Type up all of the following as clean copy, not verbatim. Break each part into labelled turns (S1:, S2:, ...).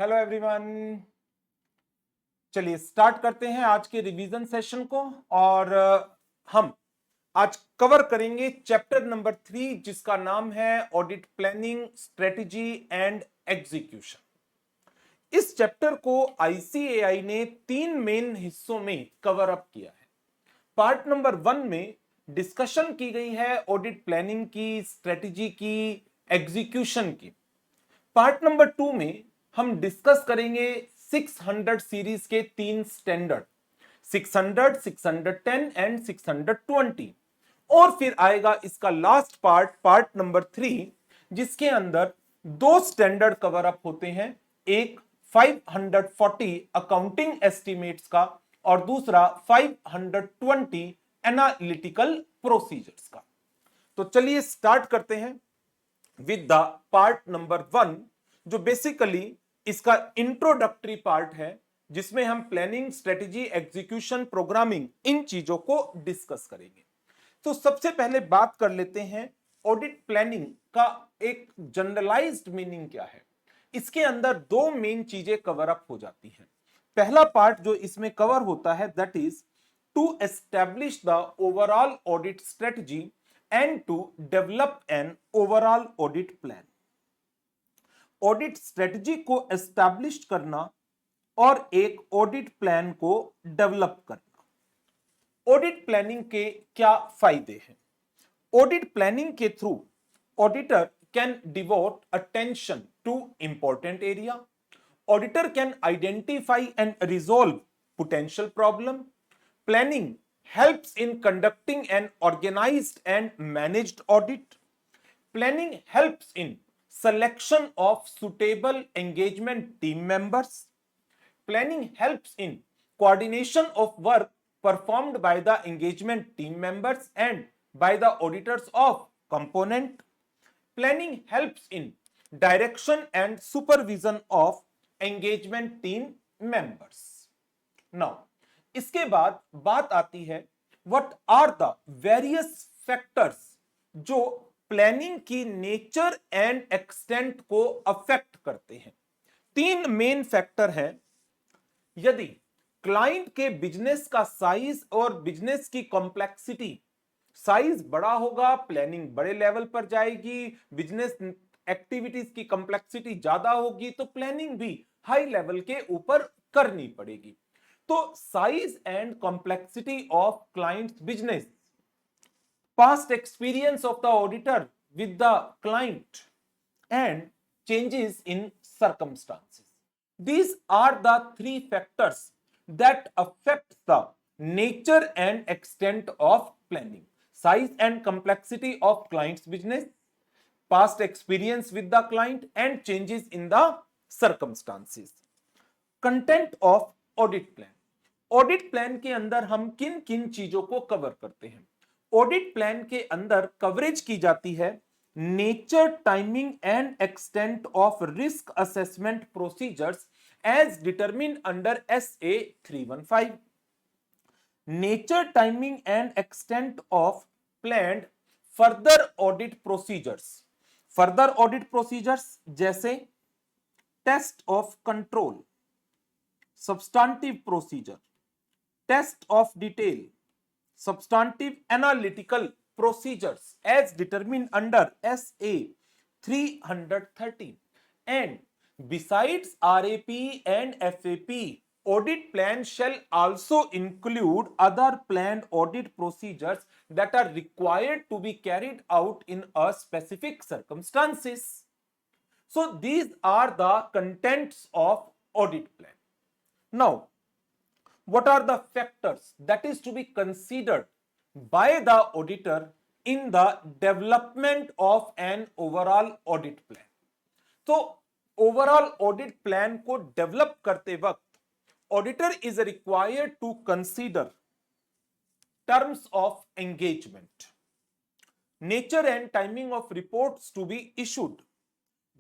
S1: Hello everyone. चलिए start करते हैं आज के रिवीजन सेशन को। और हम आज कवर करेंगे चैप्टर नंबर 3 जिसका नाम है audit planning strategy and execution. इस चैप्टर को आईसीएआई ने 3 मेन हिस्सों में कवर अप किया है। पार्ट नंबर 1 में डिस्कशन की गई है ऑडिट प्लानिंग की, स्ट्रेटजी की, एग्जीक्यूशन की। पार्ट नंबर 2 में हम डिस्कस करेंगे 600 सीरीज के 3 स्टैंडर्ड, 600, 610 एंड 620। और फिर आएगा इसका लास्ट पार्ट, पार्ट नंबर 3, जिसके अंदर 2 स्टैंडर्ड कवर अप होते हैं। एक 540 अकाउंटिंग एस्टिमेट्स का और दूसरा 520 एनालिटिकल प्रोसीजर्स का। तो चलिए स्टार्ट करते हैं विद द पार्ट नंबर 1, जो बेसिकली इसका इंट्रोडक्टरी पार्ट है, जिसमें हम प्लानिंग, स्ट्रेटजी, एग्जीक्यूशन, प्रोग्रामिंग, इन चीजों को डिस्कस करेंगे। तो सबसे पहले बात कर लेते हैं ऑडिट प्लानिंग का एक जनरलाइज्ड मीनिंग क्या है। इसके अंदर 2 मेन चीजें कवर अप हो जाती हैं। पहला पार्ट जो इसमें कवर होता है that is to establish the overall audit strategy and to develop an overall audit plan। Audit strategy को एस्टैब्लिश करना और एक ऑडिट प्लान को डेवलप करना। ऑडिट प्लानिंग के क्या फायदे हैं? ऑडिट प्लानिंग के through auditor can devote attention to important area. Auditor can identify and resolve potential problem। Planning helps in conducting an organized and managed audit। Planning helps in selection of suitable engagement team members। Planning helps in coordination of work performed by the engagement team members and by the auditors of component। Planning helps in direction and supervision of engagement team members। Now, इसके बाद बात आती है what are the various factors जो planning की nature and extent को affect करते हैं। 3 मेन फैक्टर हैं। यदि क्लाइंट के बिजनेस का साइज और बिजनेस की कॉम्प्लेक्सिटी, साइज बड़ा होगा, प्लानिंग बड़े लेवल पर जाएगी, बिजनेस एक्टिविटीज की कॉम्प्लेक्सिटी ज्यादा होगी तो प्लानिंग भी हाई लेवल के ऊपर करनी पड़ेगी। तो size and complexity of clients business, past experience of the auditor with the client, and changes in circumstances. These are the 3 factors that affect the nature and extent of planning: size and complexity of client's business, past experience with the client, and changes in the circumstances। Content of audit plan. Audit plan के अंदर हम किन किन चीजों को cover करते हैं? Audit plan के अंदर कवरेज की जाती है nature, timing and extent of risk assessment procedures as determined under SA 315। Nature, timing and extent of planned further audit procedures. Further audit procedures जैसे test of control, substantive procedure, test of detail, substantive analytical procedures as determined under SA 313। And besides RAP and FAP, audit plan shall also include other planned audit procedures that are required to be carried out in a specific circumstances। So these are the contents of audit plan। Now, what are the factors that is to be considered by the auditor in the development of an overall audit plan? तो overall audit plan को develop करते वक्त auditor is required to consider terms of engagement, nature and timing of reports to be issued,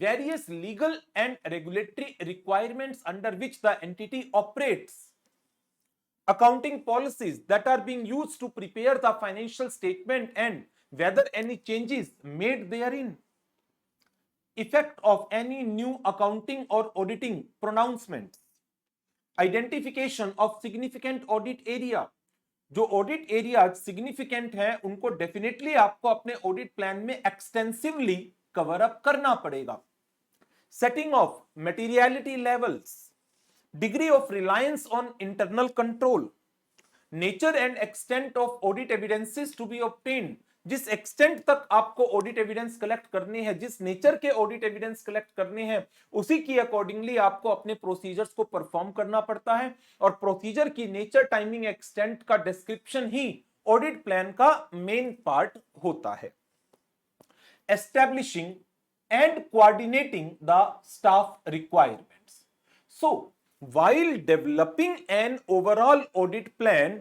S1: various legal and regulatory requirements under which the entity operates, accounting policies that are being used to prepare the financial statement and whether any changes made therein, effect of any new accounting or auditing pronouncements, identification of significant audit area. जो audit area significant है उनको definitely आपको अपने audit plan में extensively cover up करना पड़ेगा. Setting of materiality levels, degree of reliance on internal control, nature and extent of audit evidences to be obtained. जिस extent तक आपको ऑडिट एविडेंस कलेक्ट करने हैं, जिस नेचर के ऑडिट एविडेंस कलेक्ट करने हैं, उसी की अकॉर्डिंगली आपको अपने प्रोसीजर्स को परफॉर्म करना पड़ता है. और प्रोसीजर की नेचर, टाइमिंग, एक्सटेंट का डिस्क्रिप्शन ही ऑडिट प्लान का मेन पार्ट होता है. Establishing and coordinating the staff requirements. So while developing an overall audit plan,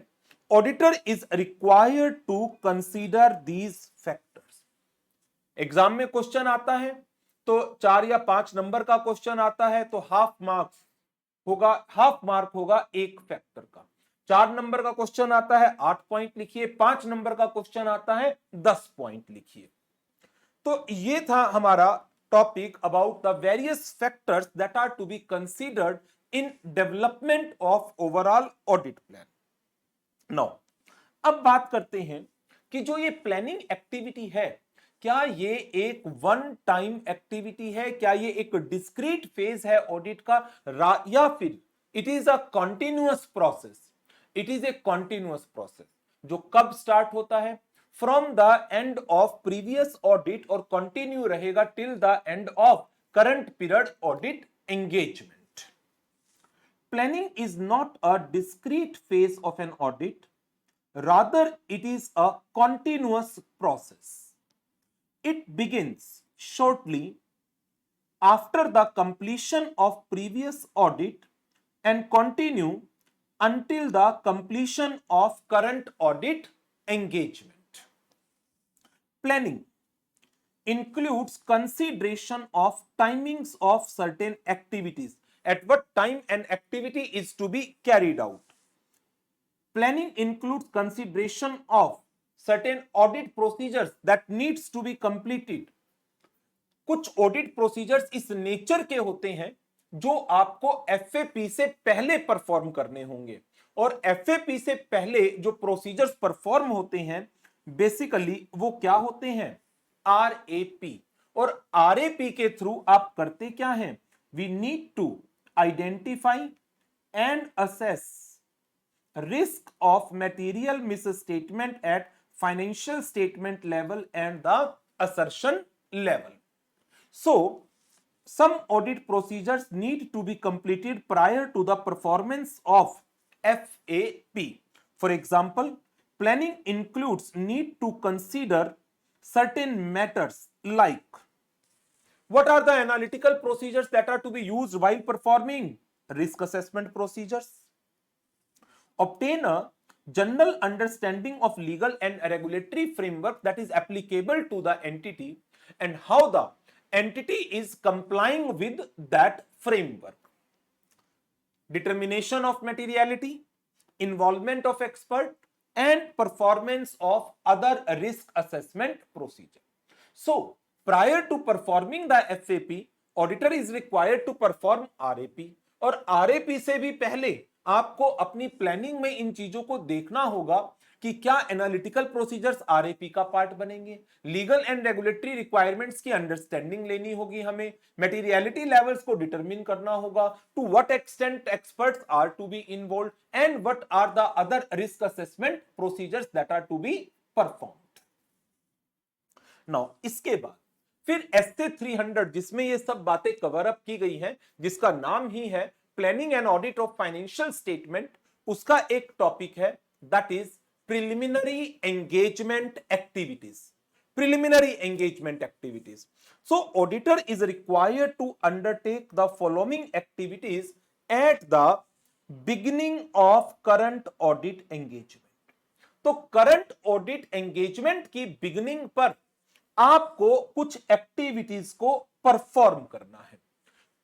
S1: auditor is required to consider these factors. Exam में क्वेश्चन आता है तो 4 या 5 नंबर का क्वेश्चन आता है तो हाफ मार्क होगा एक फैक्टर का. 4 नंबर का क्वेश्चन आता है 8 पॉइंट लिखिए, 5 नंबर का क्वेश्चन आता है 10 पॉइंट लिखिए. तो ये था हमारा topic about the various factors that are to be considered in development of overall audit plan. Now, अब बात करते हैं कि जो ये प्लानिंग एक्टिविटी है, क्या ये एक वन टाइम एक्टिविटी है, क्या ये एक डिस्क्रीट फेज है ऑडिट का, या फिर it is a continuous process. It is a continuous process जो कब स्टार्ट होता है, from the end of previous audit और कंटिन्यू रहेगा till the end of current period audit engagement. Planning is not a discrete phase of an audit, rather it is a continuous process. It begins shortly after the completion of previous audit and continue until the completion of current audit engagement. Planning includes consideration of timings of certain activities. At what time an activity is to be carried out. Planning includes consideration of certain audit procedures that needs to be completed. कुछ audit procedures इस nature के होते हैं जो आपको FAP से पहले perform करने होंगे. और एफएपी से पहले जो प्रोसीजर्स परफॉर्म होते हैं बेसिकली वो क्या होते हैं, आरएपी. और आरएपी के थ्रू आप करते क्या हैं, we need to identify and assess risk of material misstatement at financial statement level and the assertion level. So, some audit procedures need to be completed prior to the performance of FAP. For example, planning includes need to consider certain matters like what are the analytical procedures that are to be used while performing risk assessment procedures? Obtain a general understanding of legal and regulatory framework that is applicable to the entity and how the entity is complying with that framework. Determination of materiality, involvement of expert, and performance of other risk assessment procedure. So, prior to performing the FAP, auditor is required to perform RAP. और RAP से भी पहले आपको अपनी planning में इन चीजों को देखना होगा कि क्या एनालिटिकल प्रोसीजर्स RAP का पार्ट बनेंगे, लीगल एंड रेगुलेटरी रिक्वायरमेंट्स की अंडरस्टैंडिंग लेनी होगी हमें, मटेरियलिटी लेवल्स को डिटरमिन करना होगा, to what extent experts are to be involved and what are the other risk assessment procedures that are to be performed. Now इसके बाद फिर एसए 300 जिसमें ये सब बातें कवर अप की गई हैं, जिसका नाम ही है planning and audit of financial statement, उसका एक टॉपिक है that is preliminary engagement activities. Preliminary engagement activities. So auditor is required to undertake the following activities at the beginning of current audit engagement. तो current audit engagement की beginning पर आपको कुछ activities को perform करना है.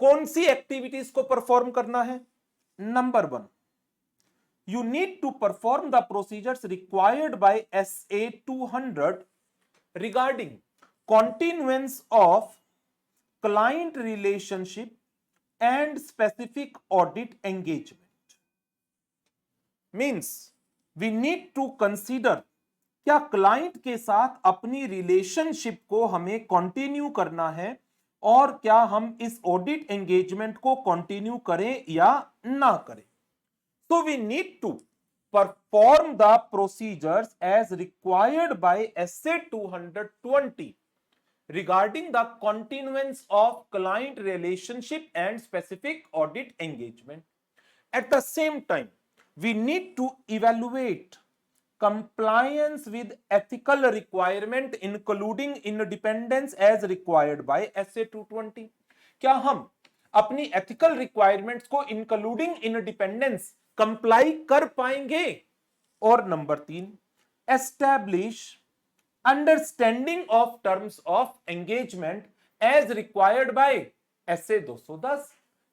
S1: कौन सी एक्टिविटीज को परफॉर्म करना है? Number 1, you need to perform the procedures required by SA 200 regarding continuance of client relationship and specific audit engagement. Means we need to consider क्या क्लाइंट के साथ अपनी रिलेशनशिप को हमें कंटिन्यू करना है और क्या हम इस ऑडिट एंगेजमेंट को कंटिन्यू करें या ना करें. So we need to perform the procedures as required by SA 220 regarding the continuance of client relationship and specific audit engagement. At the same time, we need to evaluate compliance with ethical requirement including independence as required by SA 220. क्या हम अपनी ethical requirements को including independence comply कर पाएंगे. और number 3, establish understanding of terms of engagement as required by SA 210.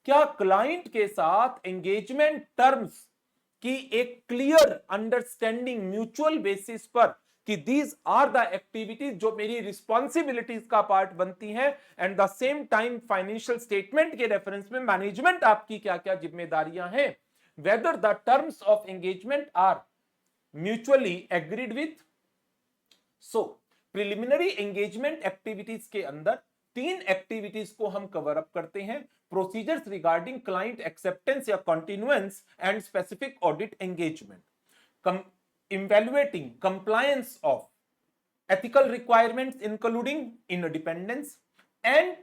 S1: क्या client के साथ एंगेजमेंट टर्म्स की एक क्लियर अंडरस्टैंडिंग म्यूचुअल बेसिस पर कि दीज आर द एक्टिविटीज जो मेरी रिस्पॉन्सिबिलिटीज का पार्ट बनती हैं and the same time financial statement के रेफरेंस में मैनेजमेंट आपकी क्या क्या जिम्मेदारियां हैं, whether the terms of engagement are mutually agreed with. So preliminary engagement activities के अंदर 3 एक्टिविटीज को हम कवर अप करते हैं. प्रोसीजर्स रिगार्डिंग क्लाइंट एक्सेप्टेंस या continuance and specific audit engagement, evaluating compliance of ethical requirements including independence, and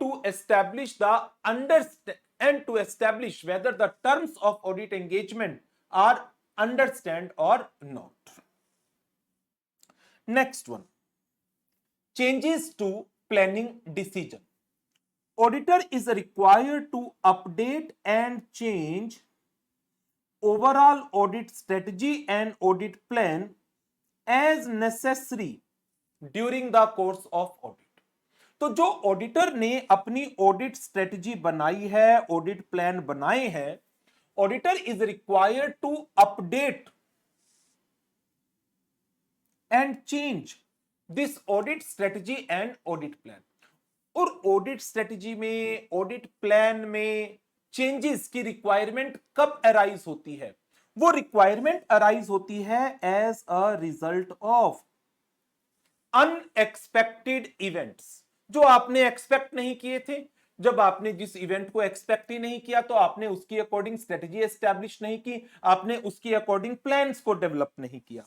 S1: to establish whether the terms of audit engagement are understand or not. Next one, changes to planning decision. Auditor is required to update and change overall audit strategy and audit plan as necessary during the course of audit. तो जो auditor ने अपनी audit strategy बनाई है, audit plan बनाए हैं, auditor is required to update and change this audit strategy and audit plan. और audit strategy में, ऑडिट प्लान में चेंजेस की रिक्वायरमेंट कब अराइज होती है? वो रिक्वायरमेंट अराइज होती है as a result of unexpected events, जो आपने एक्सपेक्ट नहीं किए थे. जब आपने जिस इवेंट को एक्सपेक्ट ही नहीं किया तो आपने उसकी अकॉर्डिंग स्ट्रेटजी एस्टैब्लिश नहीं की, आपने उसकी अकॉर्डिंग प्लान्स को डेवलप नहीं किया.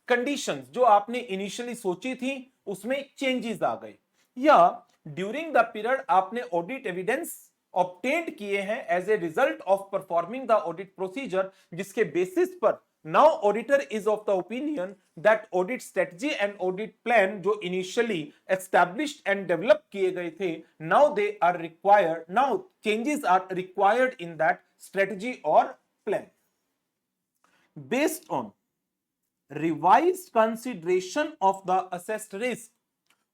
S1: कंडीशंस जो आपने इनिशियली सोची थी उसमें चेंजेस आ गए, या ड्यूरिंग द पीरियड आपने ऑडिट एविडेंस ऑब्टेन्ड किए हैं as a result of performing the audit procedure, जिसके बेसिस पर now auditor is of the opinion that audit strategy and audit plan जो initially established and developed किए गए थे, now they are required, now changes are required in that strategy or plan. Based on revised consideration of the assessed risk,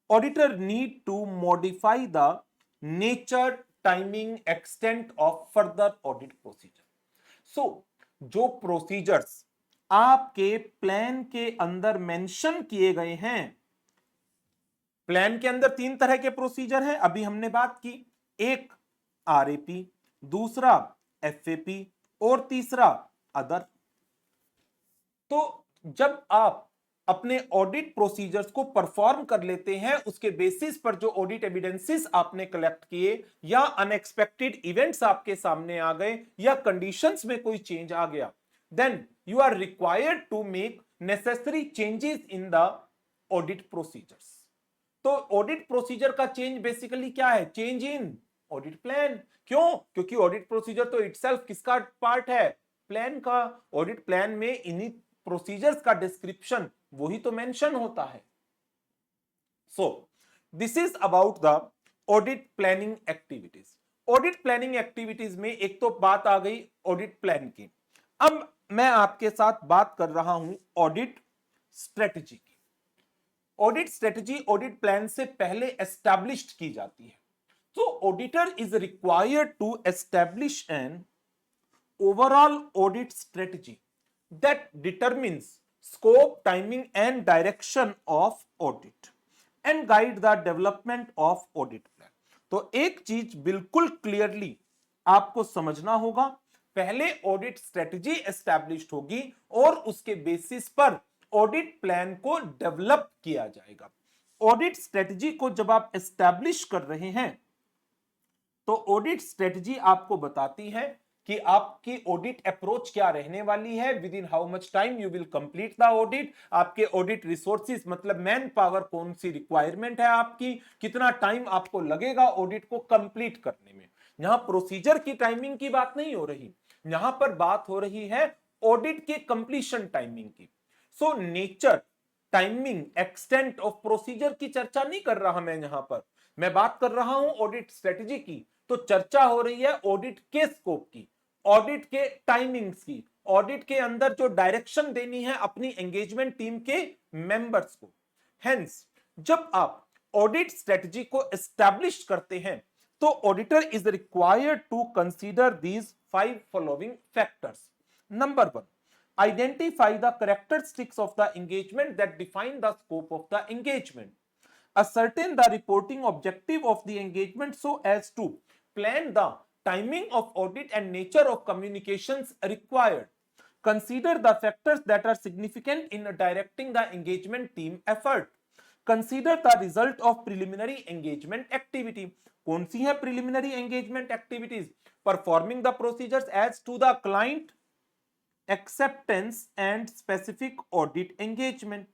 S1: auditor need to modify the nature, timing, extent of further audit procedure. So जो procedures आपके plan के अंदर mention किए गए हैं, plan के अंदर 3 तरह के प्रोसीजर हैं, अभी हमने बात की. एक RAP, दूसरा FAP और तीसरा अदर. तो जब आप अपने ऑडिट प्रोसीजर्स को परफॉर्म कर लेते हैं, उसके बेसिस पर जो ऑडिट एविडेंसेस आपने कलेक्ट किए, या अनएक्सपेक्टेड इवेंट्स आपके सामने आ गए, या कंडीशंस में कोई चेंज आ गया, then you are required to make necessary changes in the audit procedures. तो ऑडिट प्रोसीजर का चेंज बेसिकली क्या है? Change in audit plan. क्यों? क्योंकि ऑडिट प्रोसीजर तो इटसेल्फ किसका पार्ट है? प्लान का. ऑडिट प्लान में इन्हीं प्रोसीजर्स का डिस्क्रिप्शन वही तो मेंशन होता है. So this is about the audit planning activities. Audit planning activities में एक तो बात आ गई ऑडिट प्लान की. अब मैं आपके साथ बात कर रहा हूं ऑडिट स्ट्रेटजी की. ऑडिट स्ट्रेटजी ऑडिट प्लान से पहले एस्टैब्लिश्ड की जाती है. तो auditor is required to establish an overall audit strategy that determines scope, timing and direction of audit and guide the development of audit plan. तो एक चीज बिल्कुल क्लियरली आपको समझना होगा, पहले ऑडिट स्ट्रेटजी एस्टैब्लिश्ड होगी और उसके बेसिस पर ऑडिट प्लान को डेवलप किया जाएगा। ऑडिट स्ट्रेटजी को जब आप एस्टैब्लिश कर रहे हैं तो ऑडिट स्ट्रेटजी आपको बताती है कि आपकी ऑडिट अप्रोच क्या रहने वाली है, with in how much time you will complete the audit, आपके ऑडिट रिसोर्सेज मतलब मैन पावर कौन सी रिक्वायरमेंट है आपकी, कितना टाइम आपको लगेगा ऑडिट को कंप्लीट करने में। यहां प्रोसीजर की टाइमिंग की बात नहीं हो रही, यहां पर बात हो रही है ऑडिट के कंप्लीशन टाइमिंग की। So nature, timing, extent of procedure की चर्चा नहीं कर रहा मैं यहां पर, मैं बात कर रहा हूं ऑडिट स्ट्रेटजी की। तो चर्चा हो रही है ऑडिट के स्कोप की, ऑडिट के टाइमिंग्स की, ऑडिट के अंदर जो डायरेक्शन देनी है अपनी एंगेजमेंट टीम के मेंबर्स को। हेंस जब आप ऑडिट स्ट्रेटजी को एस्टैब्लिश करते हैं तो auditor is required to consider these 5 following factors. Number 1, identify the characteristics of the engagement that define the scope of the engagement. Ascertain the reporting objective of the engagement so as to plan the timing of audit and nature of communications required. Consider the factors that are significant in directing the engagement team effort. Consider the result of preliminary engagement activity. कौन सी है preliminary engagement activities? Performing the procedures as to the client acceptance and specific audit engagement.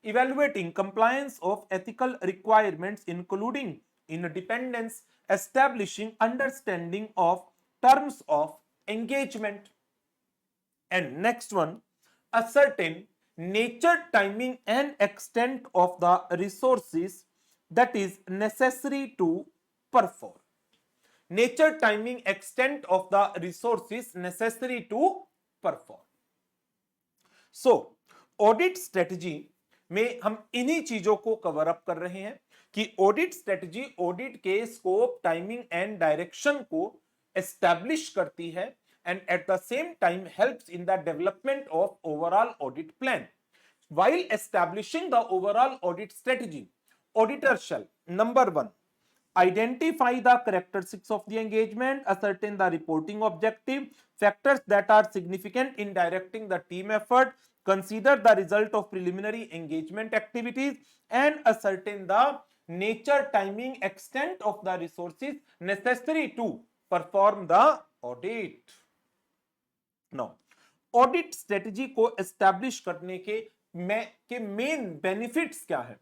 S1: Evaluating compliance of ethical requirements including independence, establishing understanding of terms of engagement. And next one, ascertain nature, timing and extent of the resources that is necessary to perform. Nature, timing, extent of the resources necessary to perform. So audit strategy में हम इन्हीं चीजों को cover up कर रहे हैं कि audit strategy audit के स्कोप, टाइमिंग एंड डायरेक्शन को एस्टैब्लिश करती है and at the same time helps in the development of overall audit plan. While establishing the overall audit strategy, auditor shall number 1 identify the characteristics of the engagement, ascertain the reporting objective, factors that are significant in directing the team effort, consider the result of preliminary engagement activities, and ascertain the nature, timing, extent of the resources necessary to perform the audit. Now, audit strategy को establish करने के main benefits क्या है?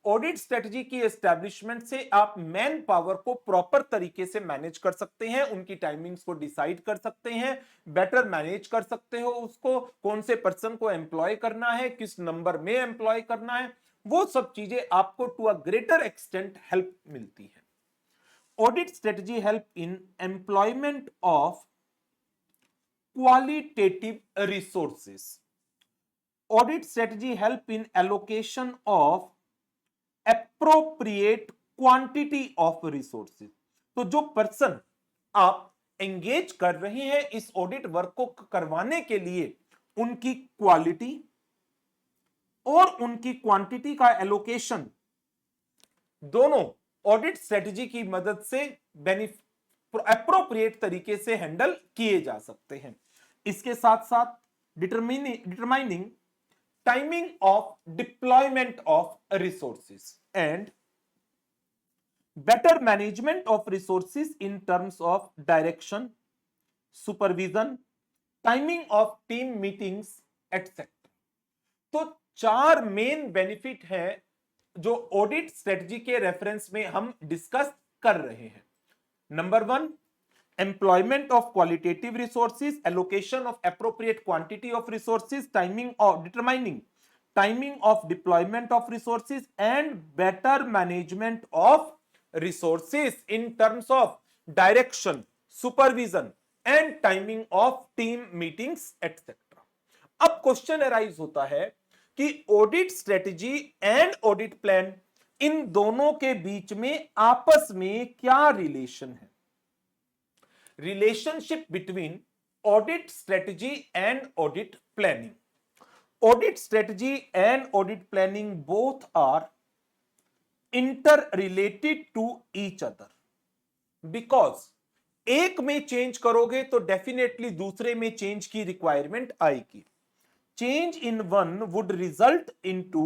S1: Audit strategy की establishment से आप man power को proper तरीके से मैनेज कर सकते हैं, उनकी टाइमिंग्स को डिसाइड कर सकते हैं, बेटर मैनेज कर सकते हो उसको, कौन से पर्सन को एम्प्लॉय करना है, किस नंबर में एम्प्लॉय करना है, वो सब चीजें आपको to a greater extent help मिलती है। Audit strategy help in employment of qualitative resources. Audit strategy help in allocation of appropriate quantity of resources. तो जो पर्सन आप एंगेज कर रहे हैं इस ऑडिट वर्क को करवाने के लिए, उनकी क्वालिटी और उनकी क्वांटिटी का एलोकेशन दोनों ऑडिट स्ट्रेटजी की मदद से एप्रोप्रिएट तरीके से हैंडल किए जा सकते हैं। इसके साथ साथ determining timing of deployment of resources and better management of resources in terms of direction, supervision, timing of team meetings etcetera. तो 4 मेन बेनिफिट है जो ऑडिट स्ट्रेटजी के रेफरेंस में हम डिस्कस कर रहे हैं। Number 1, employment of qualitative resources, allocation of appropriate quantity of resources, determining timing of deployment of resources and better management of resources in terms of direction, supervision and timing of team meetings etc. अब question arise होता है कि audit strategy and audit plan, इन दोनों के बीच में आपस में क्या रिलेशन है? Relationship between audit strategy and audit planning. Audit strategy and audit planning both are interrelated to each other. Because एक में चेंज करोगे तो डेफिनेटली दूसरे में चेंज की रिक्वायरमेंट आएगी. Change in one would result into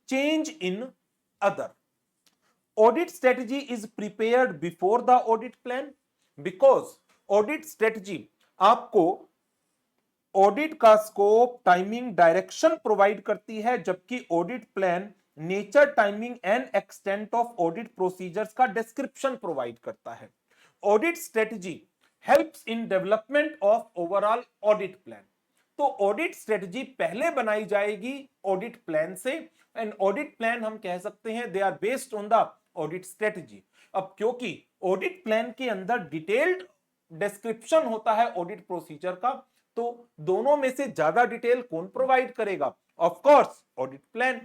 S1: change in other. Audit strategy is prepared before the audit plan because audit strategy आपको audit का स्कोप, टाइमिंग, डायरेक्शन प्रोवाइड करती है, जबकि audit plan nature, timing and extent of audit procedures का description provide करता है. Audit strategy helps in development of overall audit plan. तो audit strategy पहले बनाई जाएगी ऑडिट प्लान से, एंड ऑडिट प्लान हम कह सकते हैं they are based on the audit strategy. अब क्योंकि ऑडिट प्लान के अंदर डिटेल्ड डिस्क्रिप्शन होता है ऑडिट प्रोसीजर का, तो दोनों में से ज्यादा डिटेल कौन प्रोवाइड करेगा? Of course audit plan.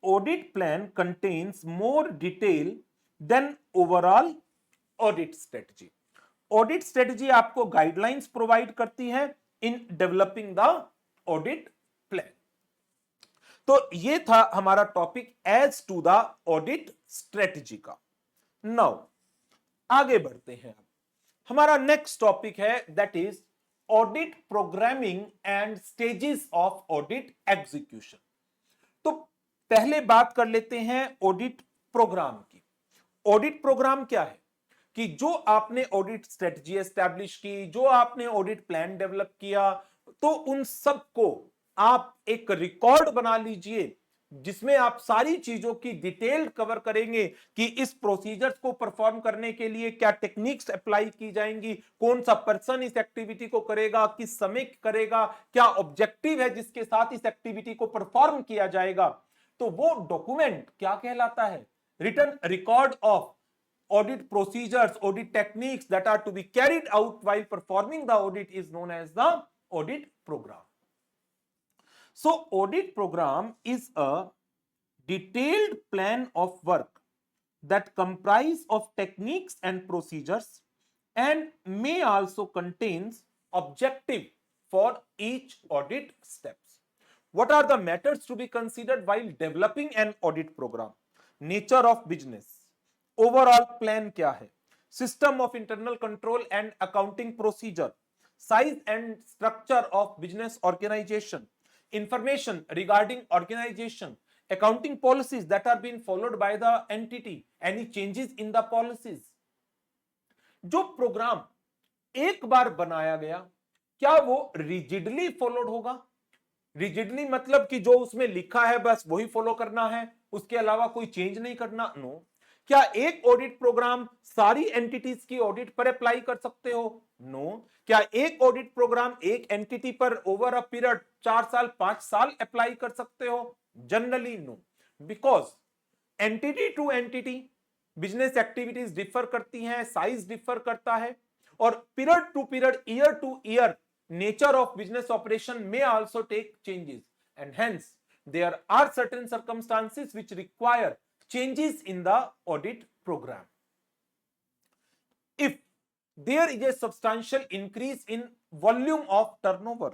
S1: Audit plan contains more detail than overall audit strategy. Audit strategy आपको गाइडलाइंस प्रोवाइड करती है in developing the audit plan. तो ये था हमारा topic as to the audit strategy का. नाउ आगे बढ़ते हैं. हमारा नेक्स्ट टॉपिक है that is audit programming and stages of audit execution. तो पहले बात कर लेते हैं ऑडिट प्रोग्राम की. ऑडिट प्रोग्राम क्या है? कि जो आपने ऑडिट स्ट्रेटजी एस्टैब्लिश की, जो आपने ऑडिट प्लान डेवलप किया, तो उन सबको आप एक रिकॉर्ड बना लीजिए जिसमें आप सारी चीजों की डिटेल कवर करेंगे कि इस प्रोसीजर्स को परफॉर्म करने के लिए क्या टेक्निक्स अप्लाई की जाएंगी, कौन सा पर्सन इस एक्टिविटी को करेगा, किस समय करेगा, क्या ऑब्जेक्टिव है जिसके साथ इस एक्टिविटी को परफॉर्म किया जाएगा. तो वो डॉक्यूमेंट क्या कहलाता है? Written record of audit procedures, audit techniques that are to be carried out while performing the audit is known as the audit program. So audit program is a detailed plan of work that comprise of techniques and procedures and may also contains objective for each audit steps. What are the matters to be considered while developing an audit program? Nature of business, overall plan क्या है, system of internal control and accounting procedure, size and structure of business organisation, information regarding organisation, accounting policies that are being followed by the entity, any changes in the policies. जो programme एक बार बनाया गया क्या वो rigidly followed होगा? Rigidly मतलब कि जो उसमें लिखा है बस वही फॉलो करना है, उसके अलावा कोई चेंज नहीं करना? नो. क्या एक ऑडिट प्रोग्राम सारी एंटिटीज की ऑडिट पर अप्लाई कर सकते हो? नो. क्या एक ऑडिट प्रोग्राम एक एंटिटी पर ओवर अ पीरियड 4 साल 5 साल अप्लाई कर सकते हो? Generally no, because entity to entity business activities differ करती हैं, साइज डिफर करता है, और period to period, year to year nature of business operation may also take changes, and hence there are certain circumstances which require changes in the audit program. If there is a substantial increase in volume of turnover,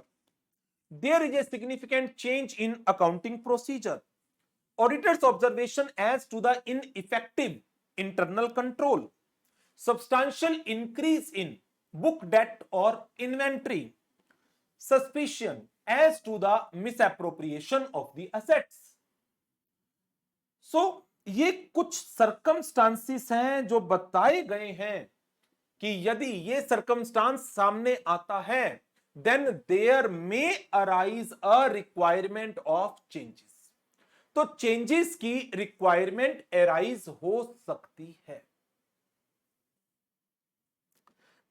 S1: there is a significant change in accounting procedure, auditor's observation as to the ineffective internal control, substantial increase in book debt or inventory, suspicion as to the misappropriation of the assets. So ये कुछ circumstances हैं जो बताए गए हैं कि यदि ये सर्कमस्टांस सामने आता है then there may arise a requirement of changes. तो चेंजेस की रिक्वायरमेंट अराइज हो सकती है.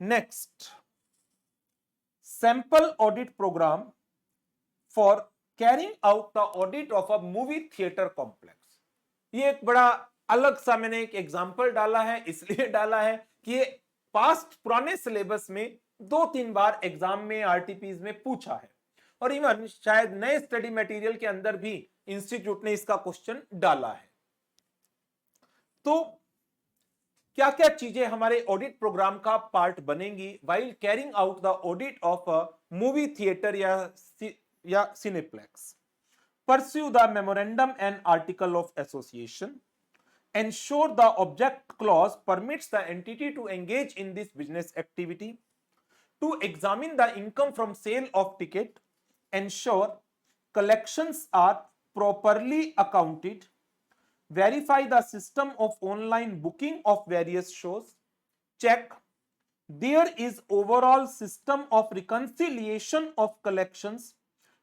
S1: Next, sample audit program for carrying out the audit of a movie theatre complex. ये एक बड़ा अलग सा मैंने एक एग्जांपल डाला है, इसलिए डाला है कि ये पास्ट पुराने सिलेबस में 2-3 बार एग्जाम में आरटीपीज में पूछा है, और इवन शायद नए स्टडी मटेरियल के अंदर भी इंस्टीट्यूट ने इसका क्वेश्चन डाला है. तो क्या क्या चीजें हमारे ऑडिट प्रोग्राम का पार्ट बनेंगी while carrying out the audit of a movie theatre या cineplex? Pursue the memorandum and article of association, ensure the object clause permits the entity to engage in this business activity, to examine the income from sale of ticket, ensure collections are properly accounted, verify the system of online booking of various shows, check there is overall system of reconciliation of collections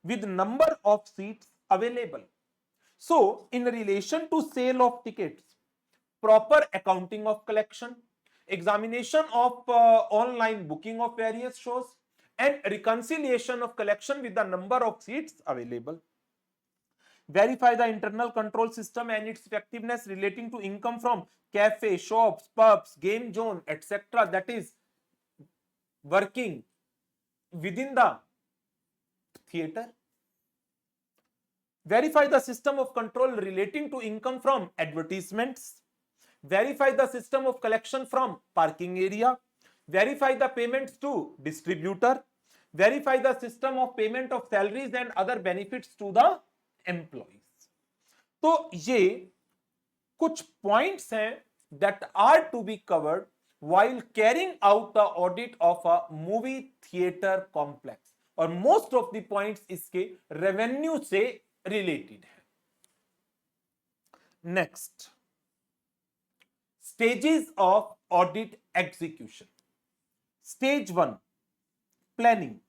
S1: with number of seats available. So, in relation to sale of tickets, proper accounting of collection, examination of online booking of various shows, and reconciliation of collection with the number of seats available. Verify the internal control system and its effectiveness relating to income from cafe, shops, pubs, game zone, etc. that is working within the theater. Verify the system of control relating to income from advertisements. Verify the system of collection from parking area. Verify the payments to distributor. Verify the system of payment of salaries and other benefits to the employees. तो ये कुछ points हैं that are to be covered while carrying out the audit of a movie theater complex. और most of the points इसके revenue से related है. Next, stages of audit execution. Stage 1, planning.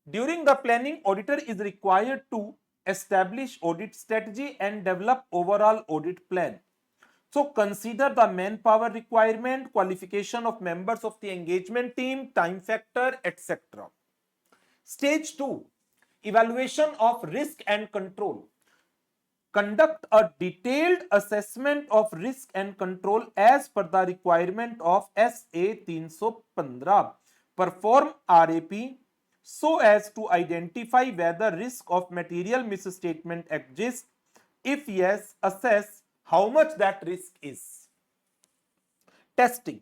S1: During the planning, auditor is required to establish audit strategy and develop overall audit plan. So consider the manpower requirement, qualification of members of the engagement team, time factor, etc. Stage 2, evaluation of risk and control. Conduct a detailed assessment of risk and control as per the requirement of SA 315. Perform RAP so as to identify whether risk of material misstatement exists. If yes, assess how much that risk is. Testing.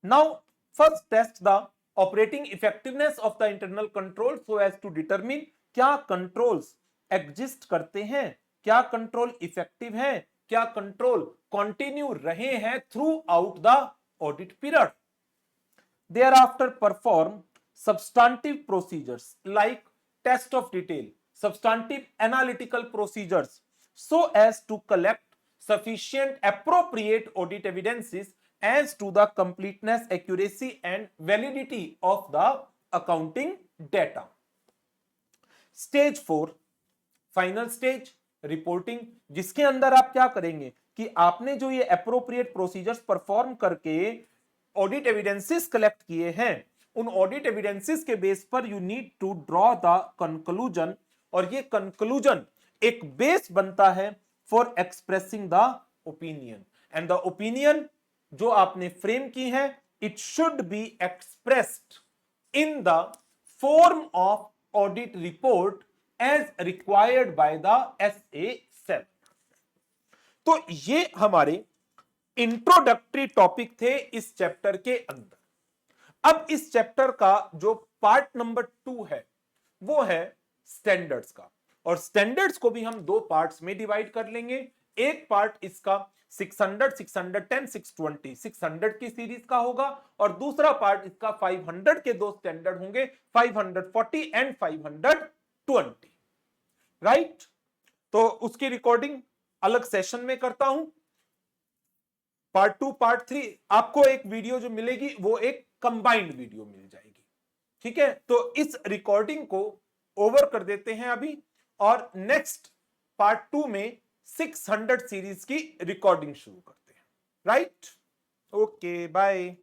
S1: Now, first test the operating effectiveness of the internal control so as to determine क्या controls exist करते हैं, क्या control effective है, क्या control continue रहे हैं throughout the audit period. Thereafter, perform substantive procedures like test of detail, substantive analytical procedures so as to collect sufficient appropriate audit evidences as to the completeness, accuracy and validity of the accounting data. Stage 4, final stage reporting, जिसके अंदर आप क्या करेंगे कि आपने जो ये appropriate procedures perform करके ऑडिट एविडेंसेस कलेक्ट किए हैं, उन ऑडिट एविडेंसेस के बेस पर you need to draw the conclusion, और ये कंक्लूजन एक बेस बनता है for expressing the opinion, and the opinion जो आपने फ्रेम की है, it should be expressed in the form of audit report as required by the SA7. तो ये हमारे इंट्रोडक्टरी टॉपिक थे इस चैप्टर के अंदर. अब इस चैप्टर का जो पार्ट नंबर 2 है वो है स्टैंडर्ड्स का, और स्टैंडर्ड्स को भी हम दो पार्ट्स में डिवाइड कर लेंगे. एक पार्ट इसका 600, 610, 620, 600 की सीरीज का होगा, और दूसरा पार्ट इसका 500 के दो स्टैंडर्ड होंगे, 540 एंड 520. राइट? तो उसकी रिकॉर्डिंग अलग सेशन में करता हूं. पार्ट 2, पार्ट 3 आपको एक वीडियो जो मिलेगी वो एक कंबाइंड वीडियो मिल जाएगी. ठीक है, तो इस रिकॉर्डिंग को ओवर कर देते हैं अभी, और नेक्स्ट पार्ट 2 में 600 सीरीज की रिकॉर्डिंग शुरू करते हैं. राइट? Okay, bye.